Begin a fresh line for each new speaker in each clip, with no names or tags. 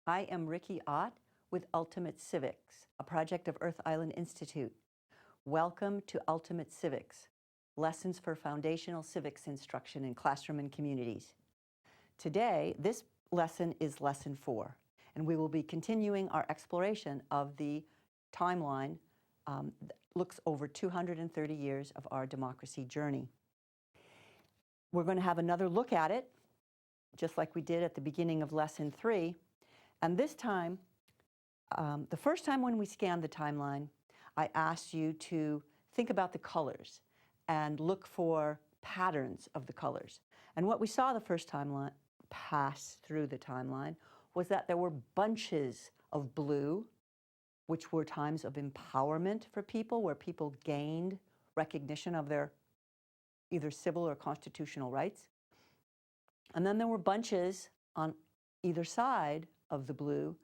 I am Ricky Ott with Ultimate Civics, a project of Earth Island Institute. Welcome to Ultimate Civics, Lessons for Foundational Civics Instruction in Classroom and Communities. Today, this lesson is Lesson 4, and we will be continuing our exploration of the timeline that looks over 230 years of our democracy journey. We're going to have another look at it, just like we did at the beginning of Lesson 3. And this time, the first time when we scanned the timeline, I asked you to think about the colors and look for patterns of the colors. And what we saw the first time pass through the timeline was that there were bunches of blue, which were times of empowerment for people, where people gained recognition of their either civil or constitutional rights. And then there were bunches on either side of the blue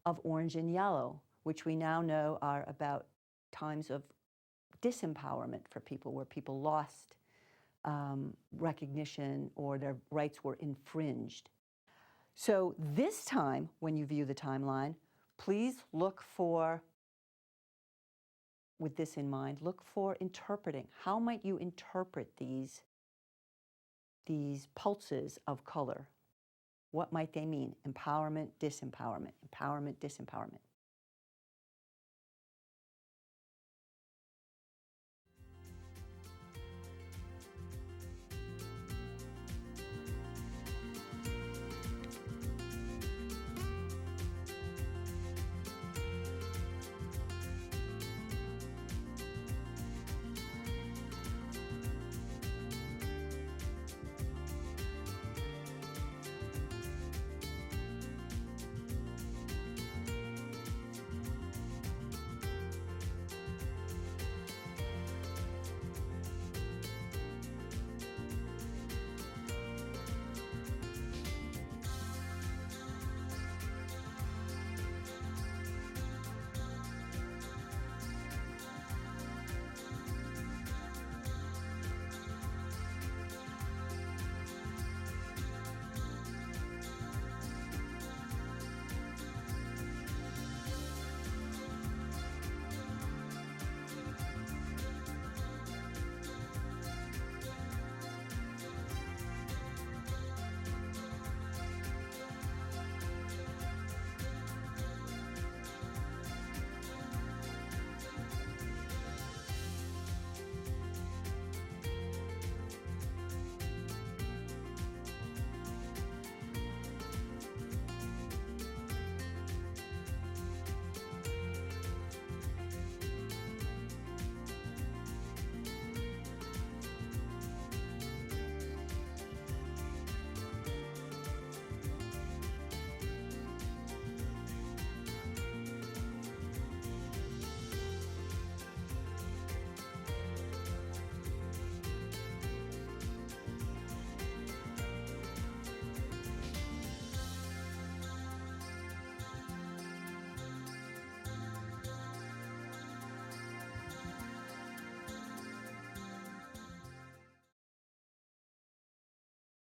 of orange and yellow, which we now know are about times of disempowerment for people, where people lost recognition or their rights were infringed. So this time, when you view the timeline, please look for, with this in mind, look for interpreting. How might you interpret these pulses of color? What might they mean? Empowerment, disempowerment, empowerment, disempowerment.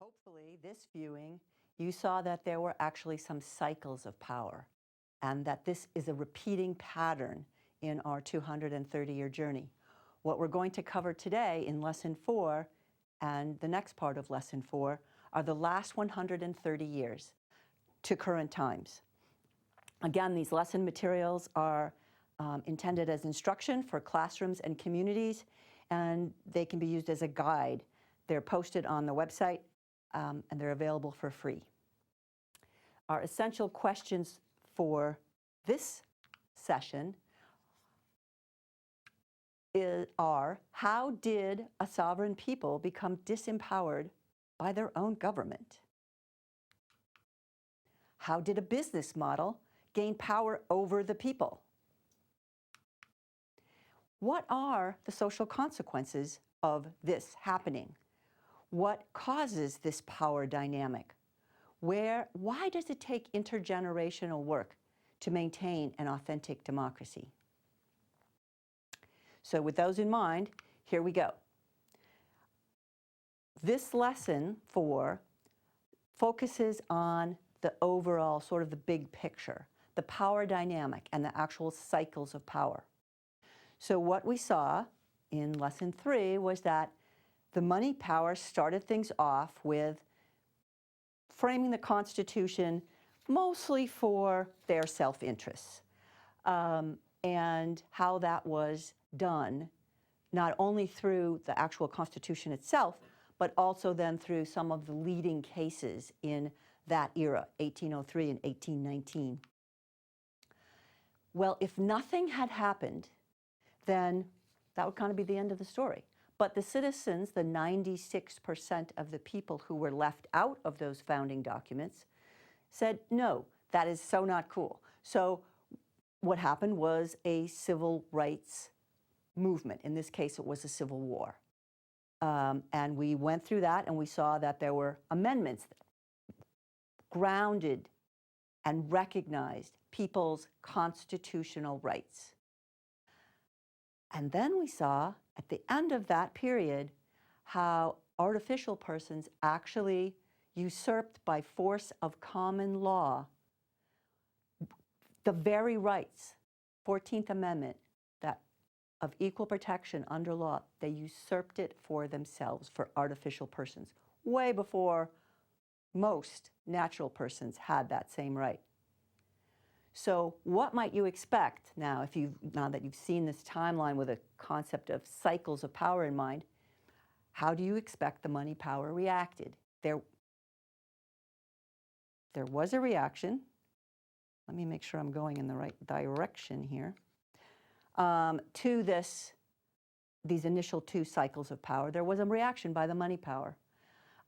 Hopefully, this viewing, you saw that there were actually some cycles of power, and that this is a repeating pattern in our 230-year journey. What we're going to cover today in Lesson 4 and the next part of Lesson 4 are the last 130 years to current times. Again, these lesson materials are intended as instruction for classrooms and communities, and they can be used as a guide. They're posted on the website, and they're available for free. Our essential questions for this session are, how did a sovereign people become disempowered by their own government? How did a business model gain power over the people? What are the social consequences of this happening? What causes this power dynamic? Why does it take intergenerational work to maintain an authentic democracy? So with those in mind, here we go. This lesson 4 focuses on the overall sort of the big picture, the power dynamic and the actual cycles of power. So what we saw in lesson 3 was that the money power started things off with framing the Constitution mostly for their self-interests, and how that was done not only through the actual Constitution itself, but also then through some of the leading cases in that era, 1803 and 1819. Well, if nothing had happened, then that would kind of be the end of the story. But the citizens, the 96% of the people who were left out of those founding documents, said, no, that is so not cool. So what happened was a civil rights movement. In this case, it was a civil war. And we went through that, and we saw that there were amendments that grounded and recognized people's constitutional rights. And then we saw, at the end of that period, how artificial persons actually usurped by force of common law the very rights, 14th Amendment, that of equal protection under law, they usurped it for themselves, for artificial persons, way before most natural persons had that same right. So what might you expect now, now that you've seen this timeline with a concept of cycles of power in mind? How do you expect the money power reacted? There was a reaction. Let me make sure I'm going in the right direction here. To these initial 2 cycles of power, there was a reaction by the money power.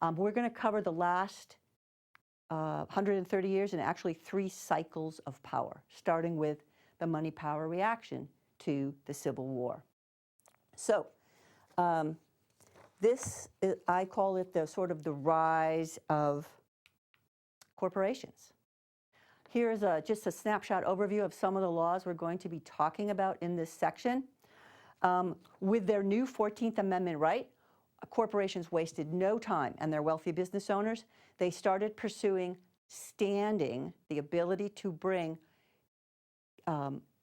We're going to cover the last 130 years and actually 3 cycles of power, starting with the money power reaction to the Civil War. So I call it the sort of the rise of corporations. Here's just a snapshot overview of some of the laws we're going to be talking about in this section. With their new 14th Amendment right, corporations wasted no time, and their wealthy business owners, they started pursuing standing, the ability to bring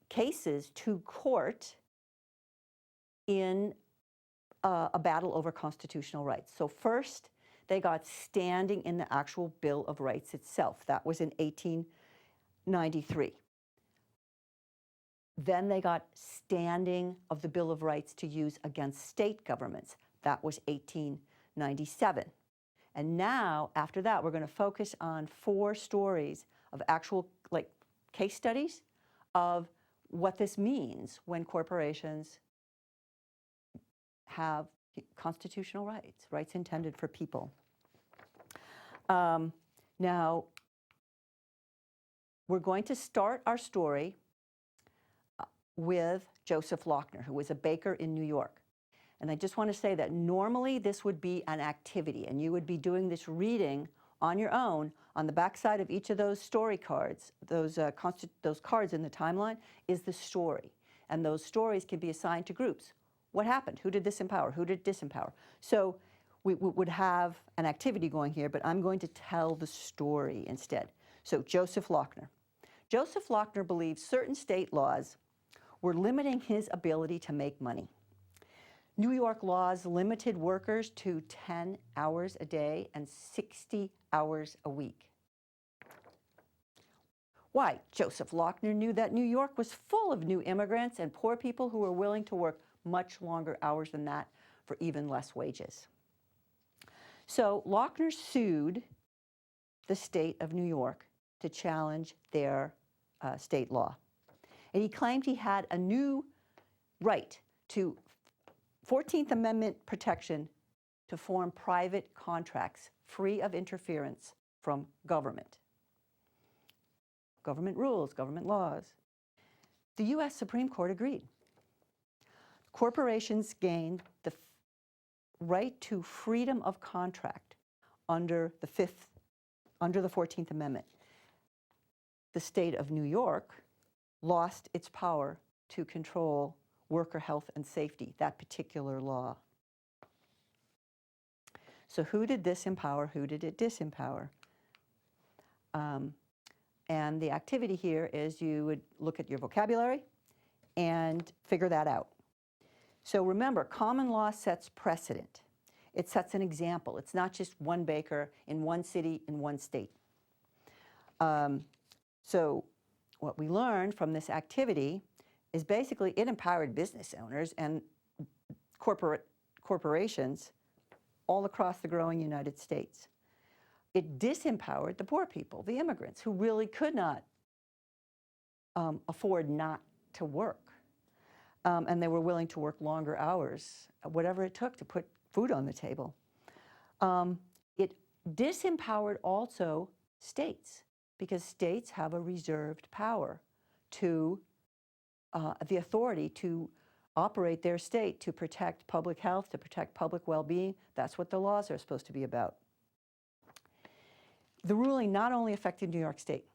cases to court in a battle over constitutional rights. So first, they got standing in the actual Bill of Rights itself. That was in 1893. Then they got standing of the Bill of Rights to use against state governments. That was 1897. And now, after that, we're going to focus on 4 stories of actual case studies of what this means when corporations have constitutional rights, rights intended for people. Now, we're going to start our story with Joseph Lochner, who was a baker in New York. And I just want to say that normally this would be an activity, and you would be doing this reading on your own. On the backside of each of those story cards, those cards in the timeline, is the story. And those stories can be assigned to groups. What happened? Who did this empower? Who did disempower? So we would have an activity going here, but I'm going to tell the story instead. So Joseph Lochner. Joseph Lochner believed certain state laws were limiting his ability to make money. New York laws limited workers to 10 hours a day and 60 hours a week. Why? Joseph Lochner knew that New York was full of new immigrants and poor people who were willing to work much longer hours than that for even less wages. So Lochner sued the state of New York to challenge their state law. And he claimed he had a new right to 14th Amendment protection to form private contracts free of interference from government. Government rules, government laws. The U.S. Supreme Court agreed. Corporations gained the right to freedom of contract under the 14th Amendment. The state of New York lost its power to control worker health and safety, that particular law. So who did this empower? Who did it disempower? And the activity here is you would look at your vocabulary and figure that out. So remember, common law sets precedent. It sets an example. It's not just one baker in one city in one state. So what we learned from this activity is basically it empowered business owners and corporations all across the growing United States. It disempowered the poor people, the immigrants, who really could not afford not to work. And they were willing to work longer hours, whatever it took to put food on the table. It disempowered also states, because states have a reserved power to the authority to operate their state to protect public health, to protect public well-being. That's what the laws are supposed to be about. The ruling not only affected New York State.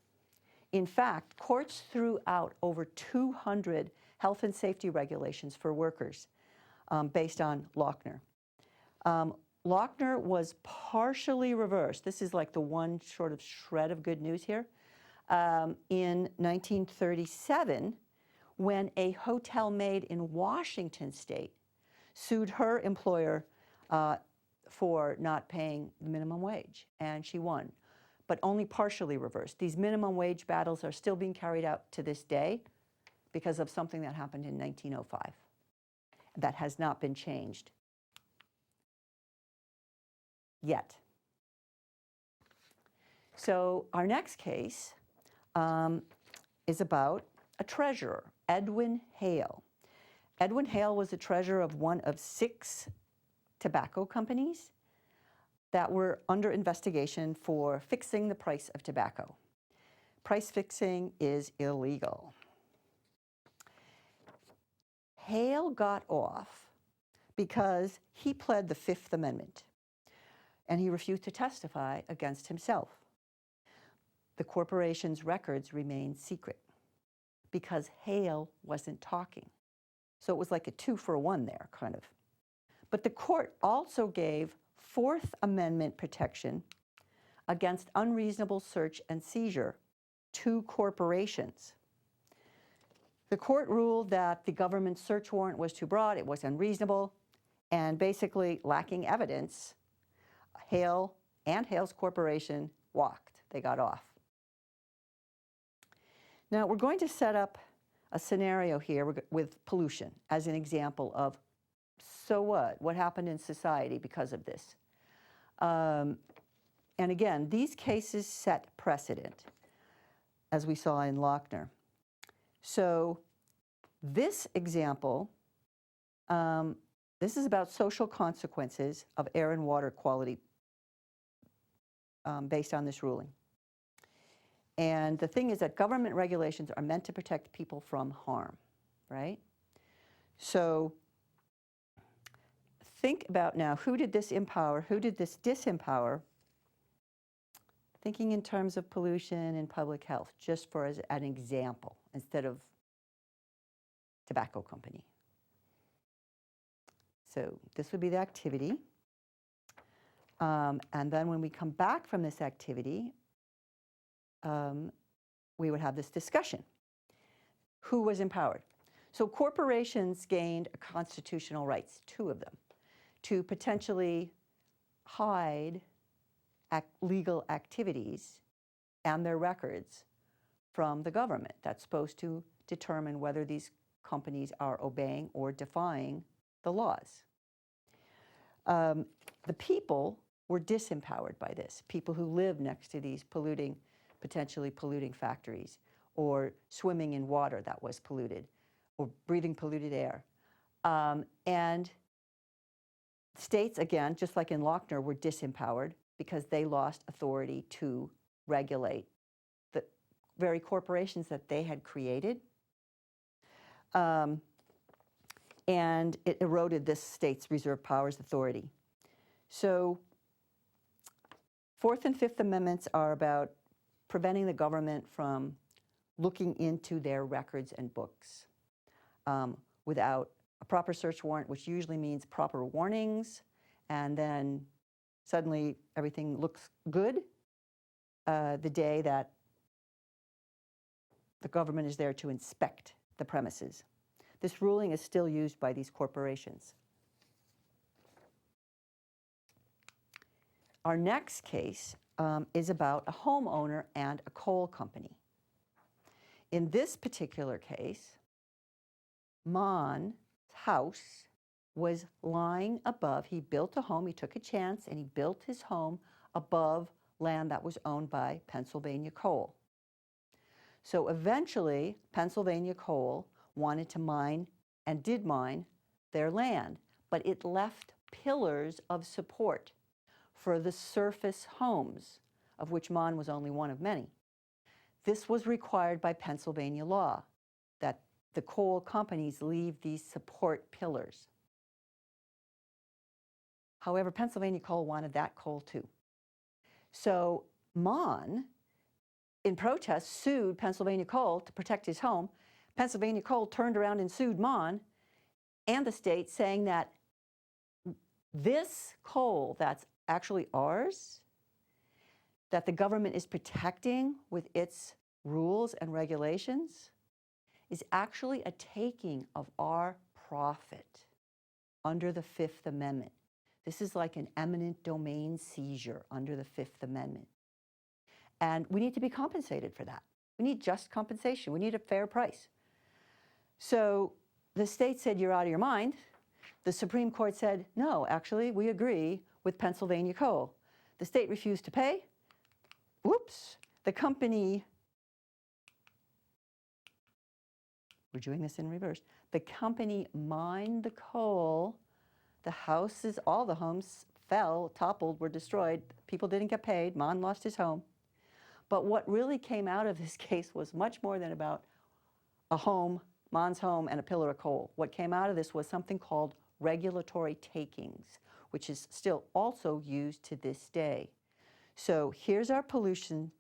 In fact, courts threw out over 200 health and safety regulations for workers based on Lochner. Lochner was partially reversed. This is like the one sort of shred of good news here. In 1937, when a hotel maid in Washington state sued her employer for not paying the minimum wage, and she won, but only partially reversed. These minimum wage battles are still being carried out to this day because of something that happened in 1905. That has not been changed yet. So our next case is about a treasurer, Edwin Hale. Edwin Hale was a treasurer of one of 6 tobacco companies that were under investigation for fixing the price of tobacco. Price fixing is illegal. Hale got off because he pled the Fifth Amendment, and he refused to testify against himself. The corporation's records remained secret because Hale wasn't talking. So it was like a 2-for-1 there, kind of. But the court also gave Fourth Amendment protection against unreasonable search and seizure to corporations. The court ruled that the government search warrant was too broad, it was unreasonable, and basically lacking evidence, Hale and Hale's corporation walked. They got off. Now we're going to set up a scenario here with pollution as an example of, so what? What happened in society because of this? And again, these cases set precedent, as we saw in Lochner. So this example, this is about social consequences of air and water quality based on this ruling. And the thing is that government regulations are meant to protect people from harm, right? So think about now, who did this empower? Who did this disempower? Thinking in terms of pollution and public health, just for as an example, instead of tobacco company. So this would be the activity. And then when we come back from this activity, we would have this discussion. Who was empowered? So corporations gained constitutional rights, 2 of them, to potentially hide legal activities and their records from the government. That's supposed to determine whether these companies are obeying or defying the laws. The people were disempowered by this. People who live next to these potentially polluting factories, or swimming in water that was polluted, or breathing polluted air. And states, again, just like in Lochner, were disempowered because they lost authority to regulate the very corporations that they had created. And it eroded this state's reserve powers authority. So Fourth and Fifth Amendments are about preventing the government from looking into their records and books without a proper search warrant, which usually means proper warnings, and then suddenly everything looks good. the day that the government is there to inspect the premises. This ruling is still used by these corporations. Our next case is about a homeowner and a coal company. In this particular case, Mon's house was lying above. He built a home, he took a chance, and he built his home above land that was owned by Pennsylvania Coal. So eventually, Pennsylvania Coal wanted to mine and did mine their land, but it left pillars of support for the surface homes, of which Mon was only one of many. This was required by Pennsylvania law, that the coal companies leave these support pillars. However, Pennsylvania Coal wanted that coal too. So Mon, in protest, sued Pennsylvania Coal to protect his home. Pennsylvania Coal turned around and sued Mon and the state, saying that this coal that's actually ours, that the government is protecting with its rules and regulations, is actually a taking of our profit under the Fifth Amendment. This is like an eminent domain seizure under the Fifth Amendment. And we need to be compensated for that. We need just compensation. We need a fair price. So the state said, you're out of your mind. The Supreme Court said, no, actually, we agree with Pennsylvania Coal. The state refused to pay. Whoops. The company, we're doing this in reverse. The company mined the coal. The houses, all the homes fell, toppled, were destroyed. People didn't get paid. Mon lost his home. But what really came out of this case was much more than about a home, Mon's home, and a pillar of coal. What came out of this was something called regulatory takings, which is still also used to this day. So here's our pollution,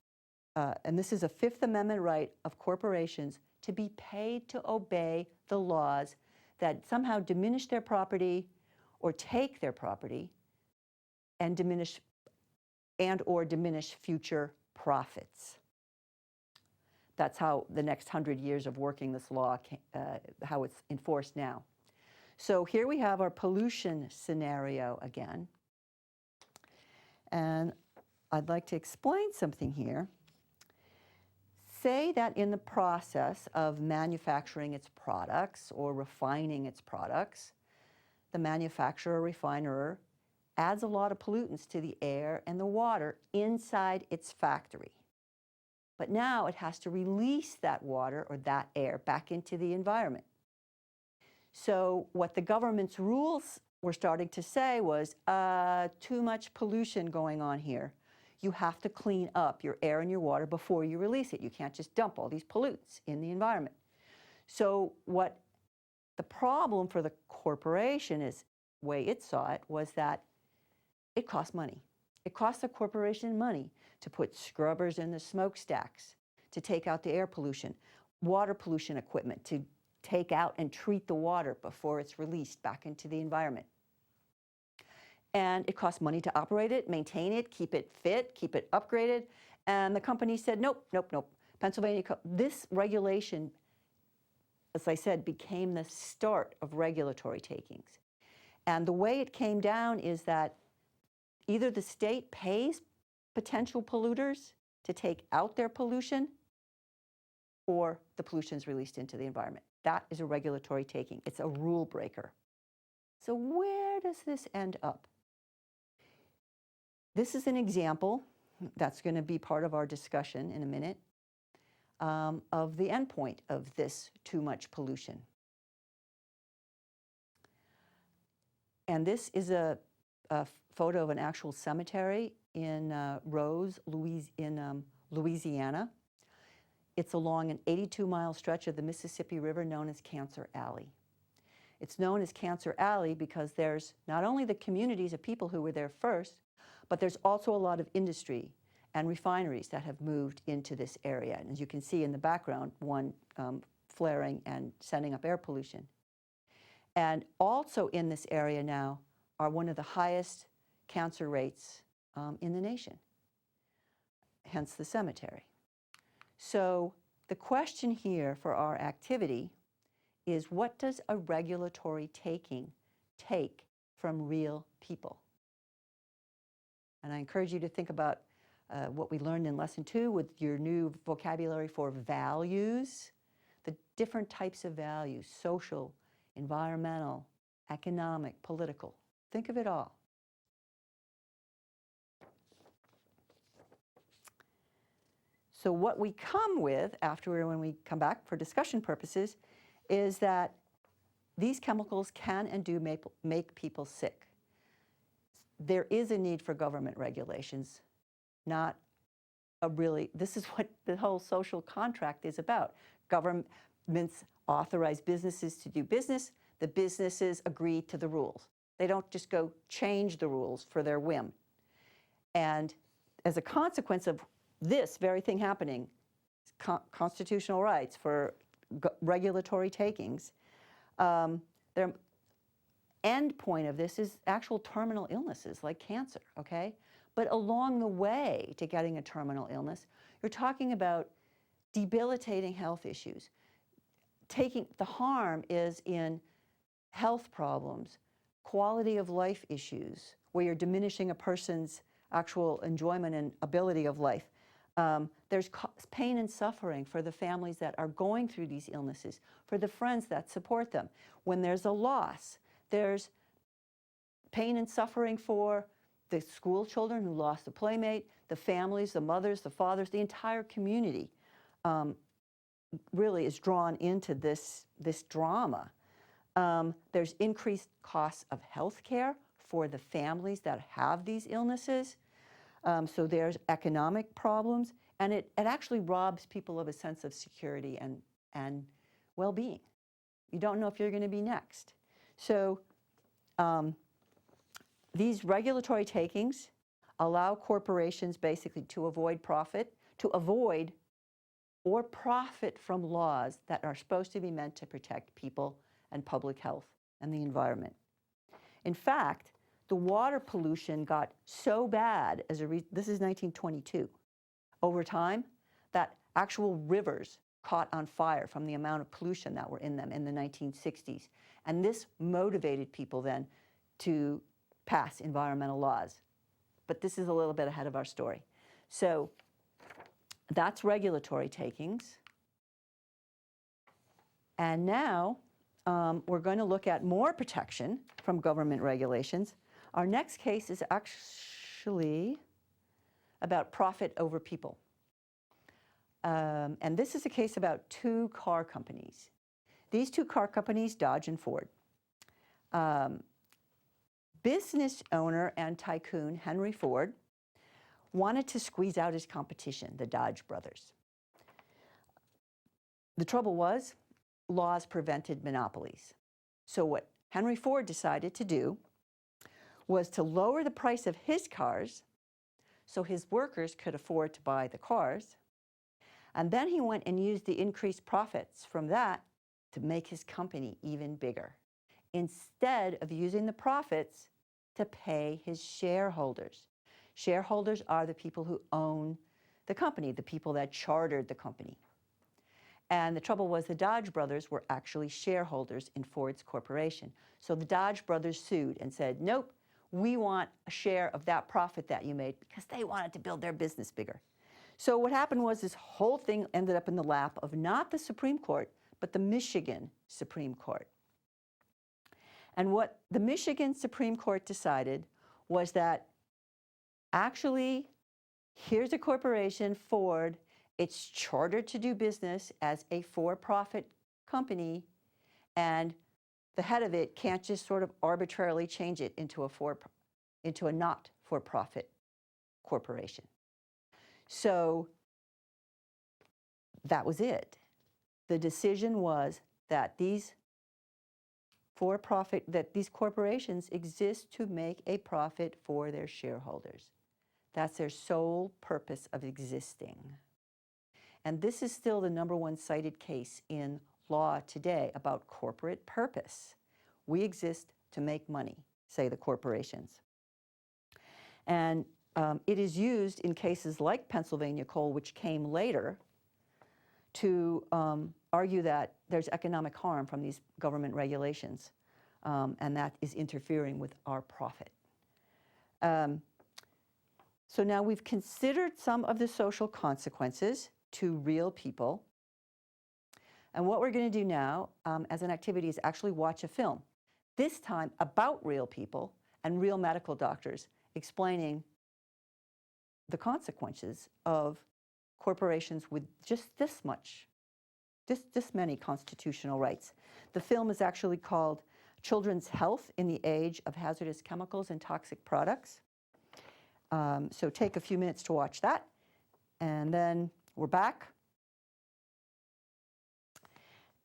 and this is a Fifth Amendment right of corporations to be paid to obey the laws that somehow diminish their property or take their property and diminish or diminish future profits. That's how the next 100 years of working this law, how it's enforced now. So here we have our pollution scenario again. And I'd like to explain something here. Say that in the process of manufacturing its products or refining its products, the manufacturer or refiner adds a lot of pollutants to the air and the water inside its factory. But now it has to release that water or that air back into the environment. So what the government's rules were starting to say was, too much pollution going on here. You have to clean up your air and your water before you release it. You can't just dump all these pollutants in the environment. So what the problem for the corporation is, the way it saw it, was that it cost money. It cost the corporation money to put scrubbers in the smokestacks, to take out the air pollution, water pollution equipment, to take out and treat the water before it's released back into the environment. And it costs money to operate it, maintain it, keep it fit, keep it upgraded. And the company said, nope, nope, nope. Pennsylvania, this regulation, as I said, became the start of regulatory takings. And the way it came down is that either the state pays potential polluters to take out their pollution, or the pollution is released into the environment. That is a regulatory taking. It's a rule breaker. So where does this end up? This is an example that's going to be part of our discussion in a minute of the endpoint of this too much pollution. And this is a photo of an actual cemetery in Rose, Louisiana. It's along an 82-mile stretch of the Mississippi River known as Cancer Alley. It's known as Cancer Alley because there's not only the communities of people who were there first, but there's also a lot of industry and refineries that have moved into this area. And as you can see in the background, one flaring and sending up air pollution. And also in this area now are one of the highest cancer rates in the nation. hence the cemetery. So the question here for our activity is, what does a regulatory taking take from real people? And I encourage you to think about what we learned in Lesson 2 with your new vocabulary for values, the different types of values: social, environmental, economic, political. Think of it all. So what we come with when we come back for discussion purposes is that these chemicals can and do make people sick. There is a need for government regulations, not this is what the whole social contract is about. Governments authorize businesses to do business. The businesses agree to the rules. They don't just go change the rules for their whim. And as a consequence of this very thing happening, constitutional rights for regulatory takings, their end point of this is actual terminal illnesses like cancer, okay? But along the way to getting a terminal illness, you're talking about debilitating health issues. The harm is in health problems, quality of life issues, where you're diminishing a person's actual enjoyment and ability of life. There's pain and suffering for the families that are going through these illnesses, for the friends that support them. When there's a loss, there's pain and suffering for the school children who lost a playmate, the families, the mothers, the fathers, the entire community really is drawn into this drama. There's increased costs of health care for the families that have these illnesses. So there's economic problems, and it actually robs people of a sense of security and well-being. You don't know if you're going to be next. So these regulatory takings allow corporations basically to avoid or profit from laws that are supposed to be meant to protect people and public health and the environment. In fact, the water pollution got so bad this is 1922, over time, that actual rivers caught on fire from the amount of pollution that were in them in the 1960s. And this motivated people then to pass environmental laws. But this is a little bit ahead of our story. So that's regulatory takings. And now we're going to look at more protection from government regulations. Our next case is actually about profit over people. And this is a case about two car companies. These two car companies, Dodge and Ford. Business owner and tycoon Henry Ford wanted to squeeze out his competition, the Dodge brothers. The trouble was, laws prevented monopolies. So what Henry Ford decided to do was to lower the price of his cars so his workers could afford to buy the cars. And then he went and used the increased profits from that to make his company even bigger, instead of using the profits to pay his shareholders. Shareholders are the people who own the company, the people that chartered the company. And the trouble was, the Dodge brothers were actually shareholders in Ford's corporation. So the Dodge brothers sued and said, nope, we want a share of that profit that you made, because they wanted to build their business bigger. So what happened was, this whole thing ended up in the lap of not the Supreme Court, but the Michigan Supreme Court. And what the Michigan Supreme Court decided was that actually, here's a corporation, Ford. It's chartered to do business as a for-profit company, and the head of it can't just sort of arbitrarily change it into a not-for-profit corporation. So that was it. The decision was that these corporations exist to make a profit for their shareholders. That's their sole purpose of existing. And this is still the #1 cited case in law today about corporate purpose. We exist to make money, say the corporations. And It is used in cases like Pennsylvania coal, which came later, to argue that there's economic harm from these government regulations, and that is interfering with our profit. So now we've considered some of the social consequences to real people. And what we're going to do now as an activity is actually watch a film, this time about real people and real medical doctors explaining the consequences of corporations with just this many constitutional rights. The film is actually called Children's Health in the Age of Hazardous Chemicals and Toxic Products. So take a few minutes to watch that, and then we're back.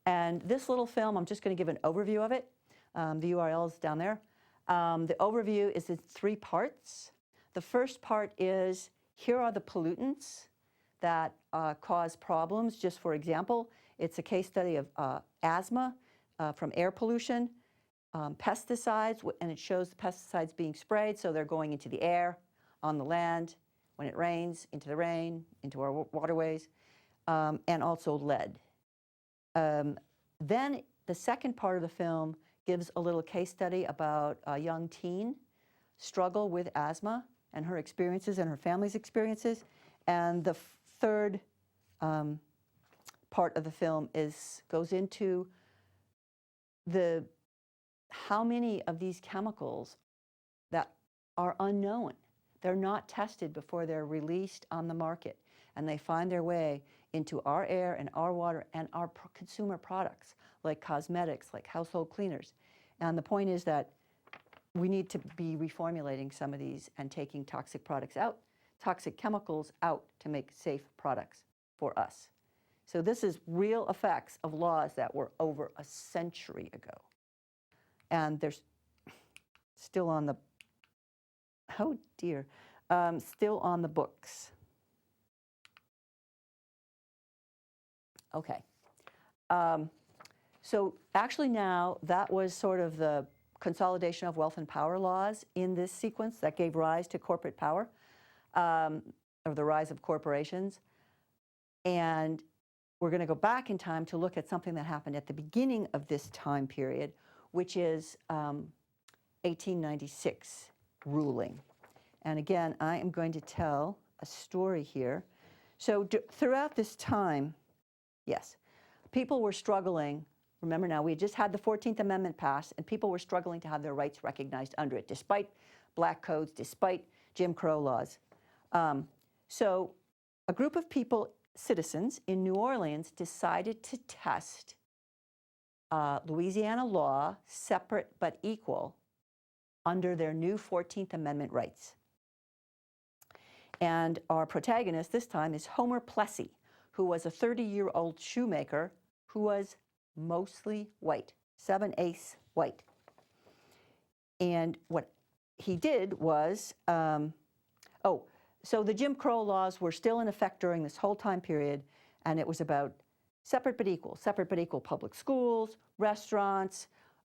And this little film, I'm just going to give an overview of it. The URL is down there. The overview is in 3 parts. The first part is, here are the pollutants that cause problems. Just for example, it's a case study of asthma from air pollution, pesticides, and it shows the pesticides being sprayed, so they're going into the air, on the land, when it rains, into the rain, into our waterways, and also lead. Then the second part of the film gives a little case study about a young teen struggle with asthma and her experiences and her family's experiences. And the third part of the film goes into how many of these chemicals that are unknown. They're not tested before they're released on the market, and they find their way into our air and our water and our consumer products, like cosmetics, like household cleaners. And the point is that we need to be reformulating some of these and taking toxic products out, toxic chemicals out, to make safe products for us. So this is real effects of laws that were over a century ago. And they're still on the, oh dear, still on the books. Okay. So actually now, that was sort of the consolidation of wealth and power laws in this sequence that gave rise to corporate power, or the rise of corporations. And we're going to go back in time to look at something that happened at the beginning of this time period, which is 1896 ruling. And again, I am going to tell a story here. So throughout this time, yes, people were struggling. Remember now, we had just had the 14th Amendment passed, and people were struggling to have their rights recognized under it, despite black codes, despite Jim Crow laws. So a group of people, citizens in New Orleans, decided to test Louisiana law, separate but equal, under their new 14th Amendment rights. And our protagonist this time is Homer Plessy, who was a 30-year-old shoemaker who was mostly white, 7/8 white. And what he did was, so the Jim Crow laws were still in effect during this whole time period, and it was about separate but equal public schools, restaurants,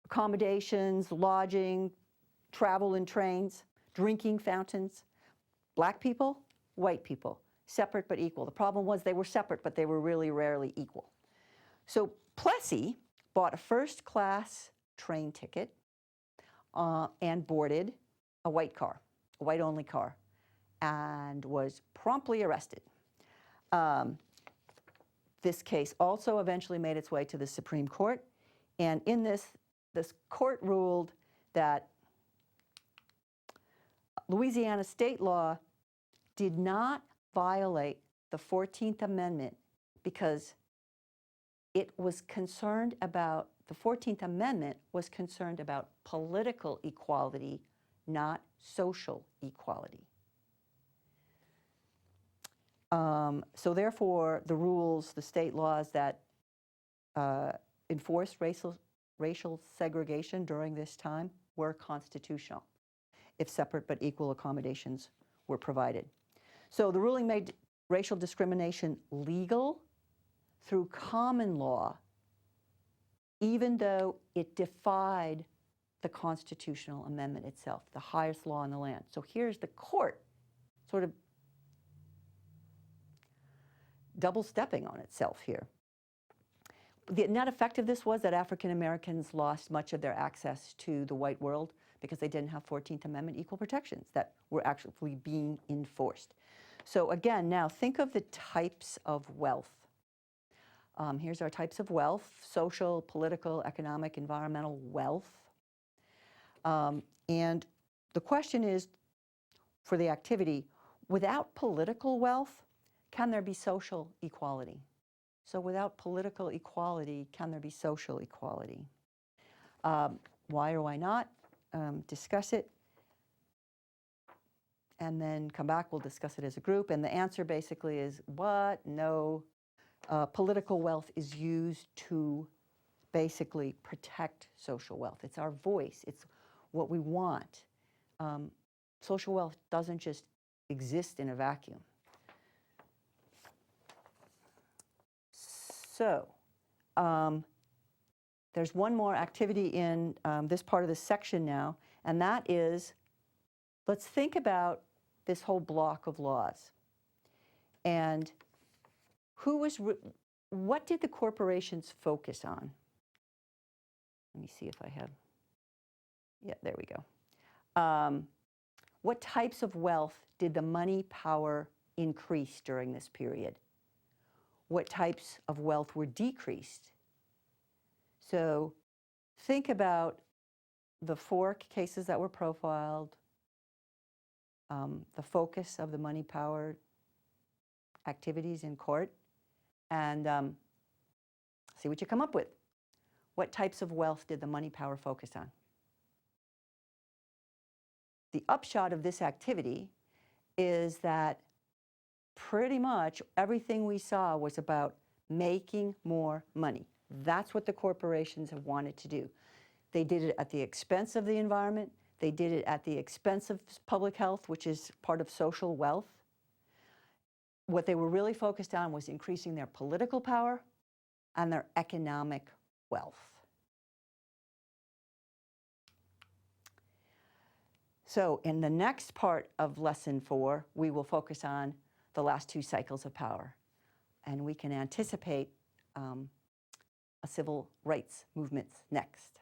accommodations, lodging, travel in trains, drinking fountains, black people, white people, separate but equal. The problem was they were separate, but they were really rarely equal. So Plessy bought a first-class train ticket and boarded a white car, a white-only car, and was promptly arrested. This case also eventually made its way to the Supreme Court, and in this court ruled that Louisiana state law did not violate the 14th Amendment because it was concerned about, the 14th Amendment was concerned about political equality, not social equality. So therefore, the rules, the state laws that enforced racial segregation during this time were constitutional, if separate but equal accommodations were provided. So the ruling made racial discrimination legal through common law, even though it defied the constitutional amendment itself, the highest law in the land. So here's the court sort of double stepping on itself here. The net effect of this was that African Americans lost much of their access to the white world because they didn't have 14th Amendment equal protections that were actually being enforced. So again, now think of the types of wealth. Here's our types of wealth: social, political, economic, environmental wealth. And the question is, for the activity, without political wealth, can there be social equality? So without political equality, can there be social equality? Why or why not? Discuss it, and then come back. We'll discuss it as a group. And the answer basically is what? No. Political wealth is used to basically protect social wealth. It's our voice. It's what we want. Social wealth doesn't just exist in a vacuum. So there's one more activity in this part of the section now, and that is, let's think about this whole block of laws. And what did the corporations focus on? Let me see if I have, yeah, there we go. What types of wealth did the money power increase during this period? What types of wealth were decreased? So think about the 4 cases that were profiled, the focus of the money power activities in court, and see what you come up with. What types of wealth did the money power focus on? The upshot of this activity is that pretty much everything we saw was about making more money. That's what the corporations have wanted to do. They did it at the expense of the environment. They did it at the expense of public health, which is part of social wealth. What they were really focused on was increasing their political power and their economic wealth. So in the next part of lesson 4, we will focus on the last 2 cycles of power. And we can anticipate a civil rights movements next.